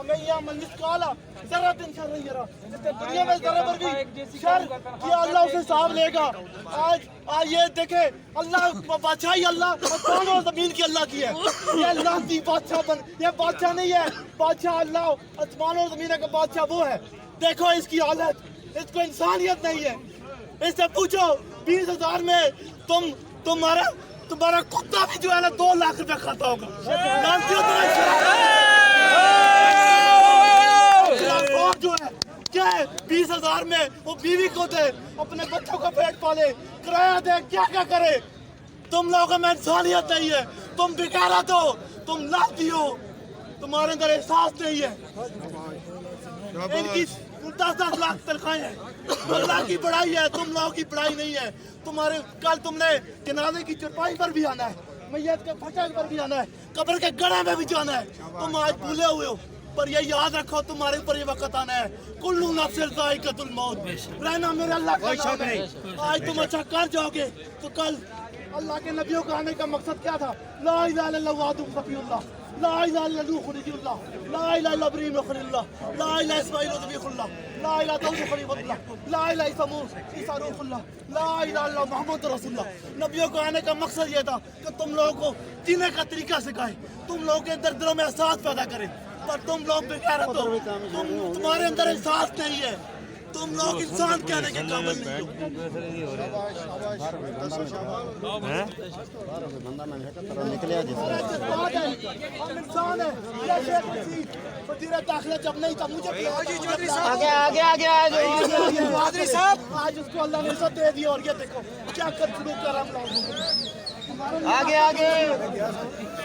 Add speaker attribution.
Speaker 1: دنیا میں ذرا پر بھی شر کیا اللہ اسے صاف لے گا. آج یہ دیکھے اللہ بادشاہی اللہ آسمان اور زمین کی اللہ کی ہے. یہ اللہ کی بادشاہ یہ بادشاہ نہیں ہے, بادشاہ اللہ آسمان اور زمین کا بادشاہ وہ ہے. دیکھو اس کی حالت, اس کو انسانیت نہیں ہے. اس سے پوچھو 20,000 میں تمہارا کتا بھی جو ہے نا 2 لاکھ روپے کھاتا ہوگا. جو ہے کیا ہے 20,000 میں وہ بیوی کو دے, اپنے بچوں کو پیٹ پالے, کرایہ دے, کیا کیا کرے. تم لوگوں میں انسانیت نہیں ہے, تم بکارات ہو, تم لاتی ہو, تمہارے اندر احساس نہیں ہے. ان کی 10-10 لاکھ تنخواہیں ہیں, اللہ کی پڑھائی ہے, تم لوگوں کی پڑھائی نہیں ہے. کل تم نے جنازے کی چرپائی پر بھی آنا ہے, میت کے پھٹک پر بھی آنا ہے, قبر کے گڑھے میں بھی جانا ہے. تم آج بھولے ہوئے ہو, پر یہ یاد رکھو تمہارے اوپر یہ وقت آنا ہے. کلو نفس ذائقۃ الموت. رہنا میرے اللہ کا نام ہے. آج تم اچھا کر جاؤ گے تو کل اللہ کے نبیوں کا آنے کا مقصد کیا تھا؟ لا الہ الا اللہ وحدہ صفی اللہ, لا الہ الا نوح نبی اللہ, لا الہ الا ابراہیم خلیل اللہ, لا الہ اسماعیل ذبیح اللہ, لا الہ داؤد خلیل اللہ, لا الہ عیسیٰ روح اللہ, لا الہ الا محمد رسول اللہ. نبیوں کو آنے کا مقصد یہ تھا کہ تم لوگوں کو جینے کا طریقہ سکھائے, تم لوگوں کے اندر دلوں میں احساس پیدا کرے. پر تم لوگ بغیرت ہو, تمہارے اندر احساس نہیں ہے, تم لوگ انسان کہنے کے قابل نہیں ہو. انسان ہے. وزیر داخلہ جب نہیں تھا مجھے پادری صاحب آج اس کو اللہ نے عزت دے دی, اور یہ دیکھو کیا کر شروع کر ہم لوگوں کو.